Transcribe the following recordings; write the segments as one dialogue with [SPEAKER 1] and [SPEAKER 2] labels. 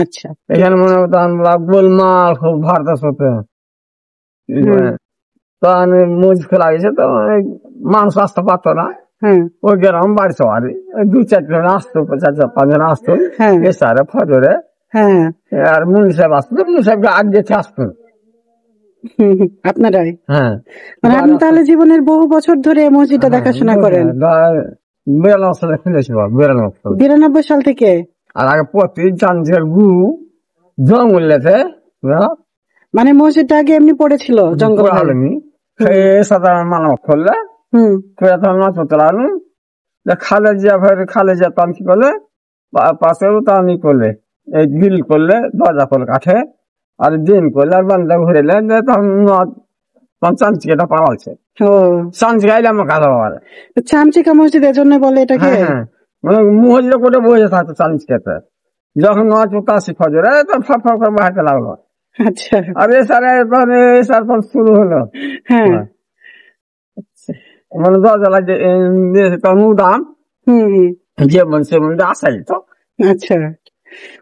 [SPEAKER 1] আচ্ছা,
[SPEAKER 2] এখানে মনে করতাম গোলমাল খুব ভারতের সাথে তখন মসজিদ খোলা গেছে তো মানুষ আসতে পারতো না। ওই গ্রাম বাড়ি সবারই 2-4 জন আসতো, 4-5 জন আসতো এসারে ফজরে। আর মুন্নি সাহেব আসতো, মুন্নি সাহেবকে আগে আসতো
[SPEAKER 1] আপনারাই।
[SPEAKER 2] হ্যাঁ,
[SPEAKER 1] মানে আপনি তাহলে জীবনের বহু বছর ধরে মসজিদটা দেখাশোনা করেন?
[SPEAKER 2] 92 সালে খুলেছিল,
[SPEAKER 1] 92 সাল থেকে।
[SPEAKER 2] আর আগে প্রতি চান্সের গু জঙ্গলেতে,
[SPEAKER 1] মানে মসজিদটা আগে এমনি পড়েছিল জঙ্গল
[SPEAKER 2] আলমি সাধারণ মালামাত করলে খালে যা ফের খালে যেতাম কি করলে পাশে উতানি করলে এই গ্রিল করলে দরজা করলে কাঠে আর দিন করলে আর বান্ধা ঘুরেলে তখন চামচিকাটা পাওয়াছে। চামচিকা আইলে আমার কাজ হবে
[SPEAKER 1] চামচিকা মসজিদ এজন্য বলে এটাকে।
[SPEAKER 2] হ্যাঁ, মানে মুহল্য করে বসে থাকতো চামচিকাতে। যখন নাচ কাশি ফজরে তখন ফাঁক ফাঁক করে বাড়াতে লাগলো।
[SPEAKER 1] আচ্ছা,
[SPEAKER 2] আর এসার শুরু হলো। হ্যাঁ, মানে দরজা লাগে দাম যে মনসে আসাই তো।
[SPEAKER 1] আচ্ছা,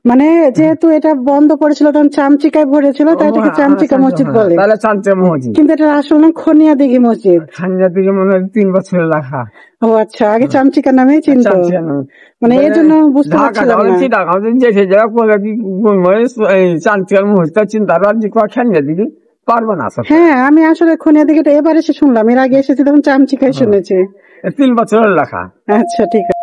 [SPEAKER 1] মানে যেহেতু এটা বন্ধ করেছিল তখন চামচিকায় ভরেছিল, তাই এটাকে চামচিকা মসজিদ বলে।
[SPEAKER 2] তাহলে চামচিকা মসজিদ,
[SPEAKER 1] কিন্তু এটা আসল নাম খনিয়াদিঘি মসজিদ।
[SPEAKER 2] খনিয়াদিঘি মনে হয় 3 বছরের লেখা।
[SPEAKER 1] ও আচ্ছা, আগে চামচিকা নামেই চিনতো, মানে এই জন্য বুঝতে পারছিলাম না।
[SPEAKER 2] চামচিকার মসজিদ চিন্তা খনিয়াদিঘি পারবো না।
[SPEAKER 1] হ্যাঁ, আমি আসলে খনিয়াদিঘিটা এবার এসে শুনলাম, এর আগে এসেছি তখন চামচিকাই শুনেছি।
[SPEAKER 2] 3 বছরের লেখা।
[SPEAKER 1] আচ্ছা, ঠিক আছে।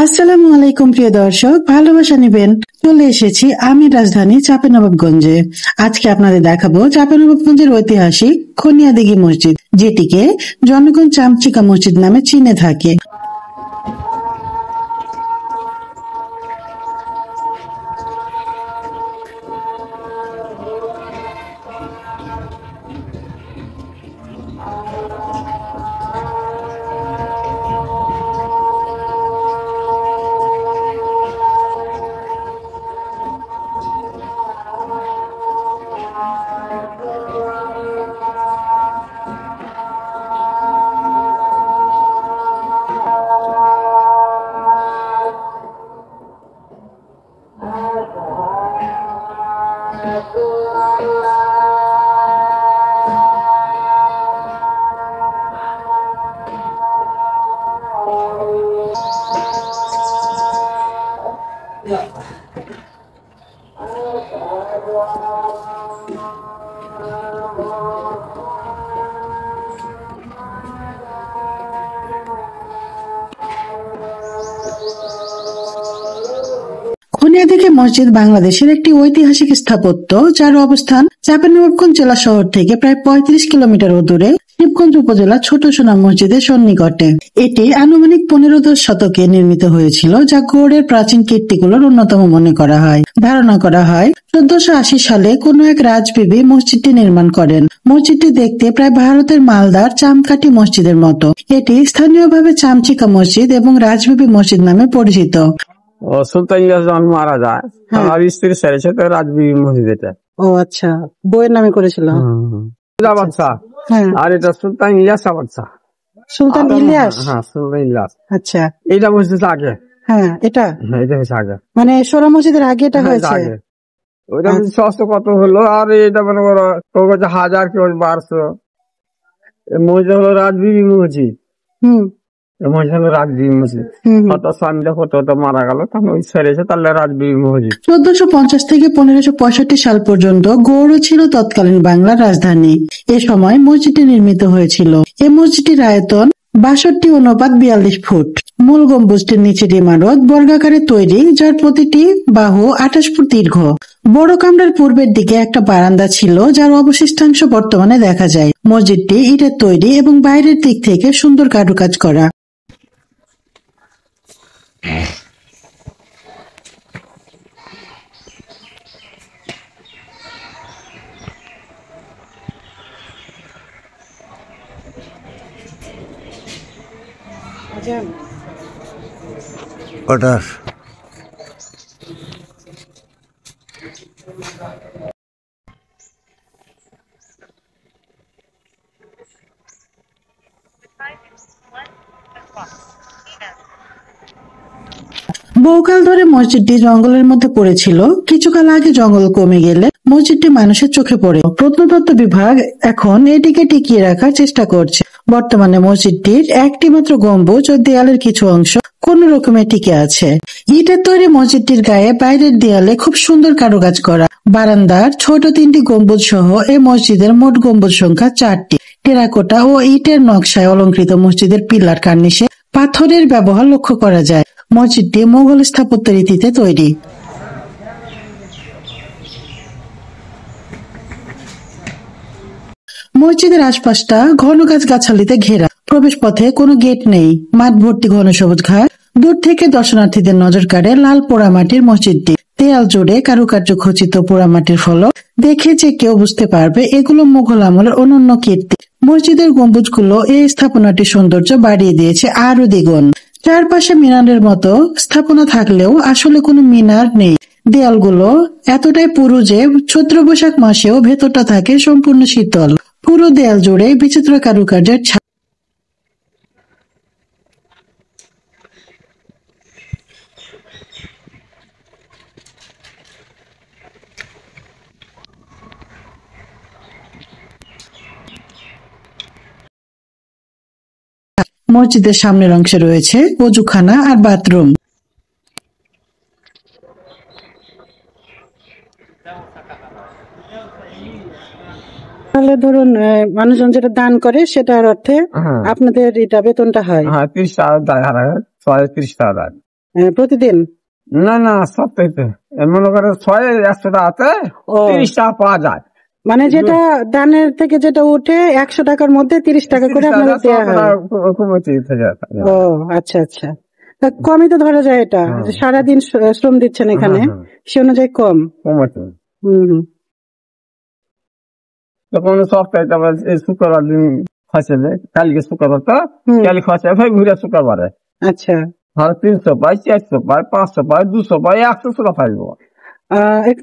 [SPEAKER 1] আসসালামু আলাইকুম প্রিয় দর্শক, ভালোবাসা নিবেন। চলে এসেছি আমি রাজধানী চাঁপাইনবাবগঞ্জে। আজকে আপনাদের দেখাবো চাঁপাইনবাবগঞ্জের ঐতিহাসিক খনিয়াদিঘি মসজিদ, যেটিকে জনগণ চামচিকা মসজিদ নামে চিনে থাকে। খনিয়াদিঘি মসজিদ বাংলাদেশের একটি ঐতিহাসিক স্থাপত্য, যার অবস্থান চাঁপাইনবাবগঞ্জ জেলা শহর থেকে প্রায় 35 কিলোমিটার দূরে শিবগঞ্জ উপজেলা ছোট সোনা মসজিদের সন্নিকটে। এটি আনুমানিক 15 শতকে নির্মিত হয়েছিল, যা গৌড়ের প্রাচীন কীর্তিগুলোর অন্যতম মনে করা হয়। ধারণা করা হয় 1480 সালে কোন এক রাজবিবি মসজিদটি নির্মাণ করেন। মসজিদটি দেখতে প্রায় ভারতের মালদার চামকাঠি মসজিদের মতো। এটি স্থানীয়ভাবে চামচিকা মসজিদ এবং রাজবিবি মসজিদ নামে পরিচিত।
[SPEAKER 2] ও সুলতান ইলিয়াস যখন মারা যায় আর স্ত্রী ছেড়েছে তো রাজবিবি মসজিদ এটা।
[SPEAKER 1] ও আচ্ছা, বইয়ের নামে করেছিল।
[SPEAKER 2] আর এটা সুলতান ইলিয়াস বাদশাহ।
[SPEAKER 1] সুলতান ইলিয়াস?
[SPEAKER 2] হ্যাঁ, সুলতান ইলিয়াস।
[SPEAKER 1] আচ্ছা,
[SPEAKER 2] এইটা মসজিদ আগে।
[SPEAKER 1] হ্যাঁ, এটা
[SPEAKER 2] হয়েছে আগে,
[SPEAKER 1] মানে সোনা মসজিদের আগে এটা হয়েছে।
[SPEAKER 2] ওইটা সস্ত কত হলো, আর এটা মনে করো 1000 কি 1200। মসজিদ হলো রাজবিবি মসজিদ। মসজিদ হতো স্বামীরা কত মারা গেল, তখন ওই ছেড়েছে, তাহলে রাজবিবি মসজিদ।
[SPEAKER 1] 1450 থেকে 1565 সাল পর্যন্ত গৌড় ছিল তৎকালীন বাংলার রাজধানী। এ সময় মসজিদটি নির্মিত হয়েছিল। এই মসজিদটির আয়তন 62/42 ফুট। মূল গম্বুজটির নিচের ইমারত বর্গাকারে তৈরি, যার প্রতিটি বাহু 28 ফুট দীর্ঘ। বড় কামরার পূর্বের দিকে একটা বারান্দা ছিল, যার অবশিষ্টাংশ বর্তমানে দেখা যায়। মসজিদটি ইটের তৈরি এবং বাইরের দিক থেকে সুন্দর কারুকাজ করা।
[SPEAKER 3] অর্ডার
[SPEAKER 1] বহুকাল ধরে মসজিদটি জঙ্গলের মধ্যে পড়েছিল। কিছুকাল আগে জঙ্গল কমে গেলে মসজিদটি মানুষের চোখে পড়ে। প্রত্নতত্ত্ব বিভাগ এখন এটিকে টিকিয়ে রাখার চেষ্টা করছে। বর্তমানে মসজিদটির একটি মাত্র গম্বুজ ও দেয়ালের কিছু অংশ কোন রকমে টিকে আছে। ইটের তৈরি মসজিদটির গায়ে বাইরের দেয়ালে খুব সুন্দর কারুকাজ করা। বারান্দার ছোট 3টি গম্বুজ সহ এই মসজিদের মোট গম্বুজ সংখ্যা 4টি। টেরাকোটা ও ইটের নকশায় অলংকৃত মসজিদের পিলার কার্নিশে পাথরের ব্যবহার লক্ষ্য করা যায়। মসজিদটি মোগল স্থাপত্য রীতিতে তৈরি। মসজিদের আশপাশটা ঘন গাছগাছালিতে ঘেরা। প্রবেশ পথে কোনো গেট নেই। মাঠ ভর্তি ঘন সবুজ ঘাস। দূর থেকে দর্শনার্থীদের নজর কাড়ে লাল পোড়ামাটির মসজিদটি। দেয়াল জুড়ে কারুকার্য খচিত পোড়ামাটির ফলক। দেখে যে কেউ বুঝতে পারবে এগুলো মুঘল আমলের অনন্য কীর্তি। মসজিদের গম্বুজগুলো এই স্থাপনাটির সৌন্দর্য বাড়িয়ে দিয়েছে আরো দ্বিগুণ। চারপাশে মিনারের মতো স্থাপনা থাকলেও আসলে কোনো মিনার নেই। দেয়ালগুলো এতটাই পুরু যে চৈত্র বৈশাখ মাসেও ভেতরটা থাকে সম্পূর্ণ শীতল। পুরো দেয়াল জুড়ে বিচিত্র কারুকার্যের ছাপ। মসজিদের সামনের অংশে রয়েছে অজুখানা আর বাথরুম। তাহলে ধরুন মানুষজন যেটা দান করে সেটার অর্থে আপনাদের এটা বেতনটা হয়?
[SPEAKER 2] হ্যাঁ, 30 টাকা দেয়, 30 টাকা দেয়
[SPEAKER 1] প্রতিদিন?
[SPEAKER 2] না না, সপ্তাহে। মনে করে 100 টাকাতে 30 টাকা পাওয়া যায়।
[SPEAKER 1] মানে যেটা দানের থেকে যেটা উঠে 100 টাকার মধ্যে 30 টাকা করে আপনাদের দেওয়া হয়। ও আচ্ছা আচ্ছা, কমই তো ধরা যায় এটা। সারাদিন শ্রম দিচ্ছেন এখানে, সে অনুযায়ী কম।
[SPEAKER 2] তখন সপ্তাহে শুক্রবার দিন খসে, কালকে শুক্রবার তো কাল খসে ঘুরে শুক্রবারে। আচ্ছা, 300 পাই, 400 পাই, 500 পাই, 200 পাই, 100 টাকা পাইবো।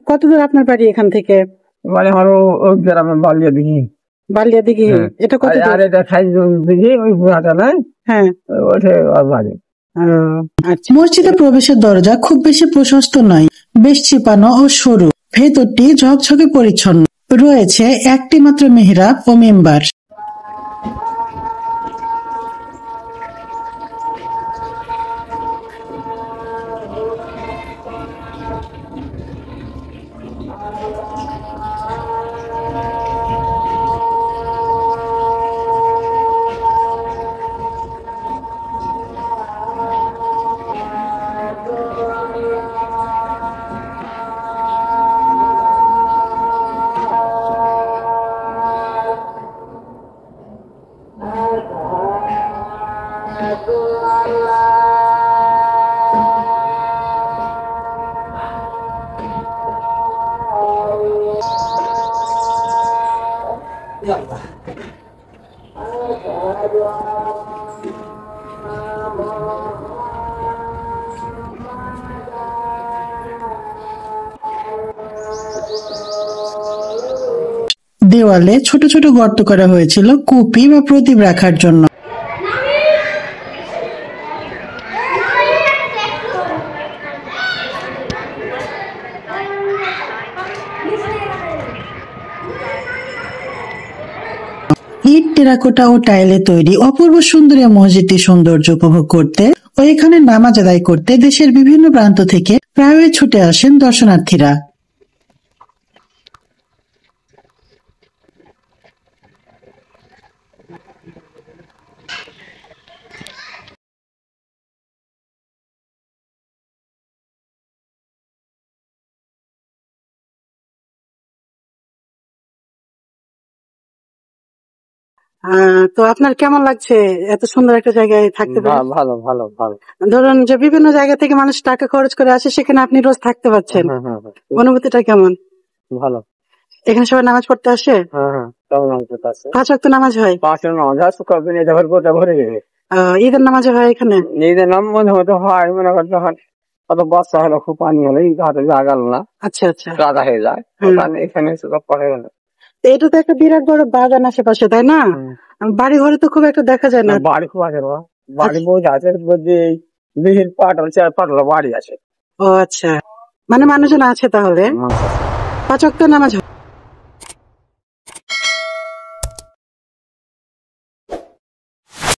[SPEAKER 1] কত দূর আপনার বাড়ি এখান থেকে?
[SPEAKER 2] মানে আমার ওই গ্রামে বালিয়া দিঘি।
[SPEAKER 1] বালিয়া দিঘি, এটা কত?
[SPEAKER 2] আর এটা খাই দিঘি, ওই বুড়াটা নাই, হ্যাঁ ওঠে বাড়ি।
[SPEAKER 1] মসজিদে প্রবেশের দরজা খুব বেশি প্রশস্ত নয়, বেশ চিপানো ও সরু। ভেতরটি ঝকঝকে পরিচ্ছন্ন। রয়েছে একটি মাত্র মেহরাব ও মিম্বার। দেওয়ালে ছোট ছোট গর্ত করা হয়েছিল কুপি বা প্রদীপ রাখার জন্য। ইট, টেরাকোটা ও টাইলে তৈরি অপূর্ব সুন্দর এই মসজিদটির সৌন্দর্য উপভোগ করতে ও এখানে নামাজ আদায় করতে দেশের বিভিন্ন প্রান্ত থেকে প্রায়ই ছুটে আসেন দর্শনার্থীরা। তো আপনার কেমন লাগছে এত সুন্দর একটা জায়গায় থাকতে পেরে?
[SPEAKER 2] ভালো ভালো ভালো।
[SPEAKER 1] ধরুন যে বিভিন্ন জায়গা থেকে মানুষ টাকা খরচ করে আসে, সেখানে আপনি রোজ থাকতে পারছেন, অনুভূতিটা কেমন?
[SPEAKER 2] ভালো।
[SPEAKER 1] এখানে সবাই নামাজ পড়তে আসে? 5 ওয়াক্ত নামাজ হয়?
[SPEAKER 2] 5 নামাজ হয়, শুক্রবার দিন এটা ভরে গেছে।
[SPEAKER 1] ঈদের নামাজ হয় এখানে?
[SPEAKER 2] ঈদের নাম মনে হতে হয়, মনে করতে হয় কত বর্ষা হলো, খুব পানি হলো, ঘাটে জাগাল না।
[SPEAKER 1] আচ্ছা আচ্ছা,
[SPEAKER 2] কাদা হয়ে যায়, এখানে সব পড়ে গেল।
[SPEAKER 1] এটা তো একটা বিরাট বড় বাগান আশেপাশে, তাই না? বাড়ি ঘরে তো খুব একটা দেখা যায় না।
[SPEAKER 2] বাড়ি খুব আছে, বাড়ি বউ আছে, দিঘির পাটল পাটল বাড়ি আছে।
[SPEAKER 1] ও আচ্ছা, মানে মানুষজন আছে তাহলে। 5 ওয়াক্ত নামাজ হয়?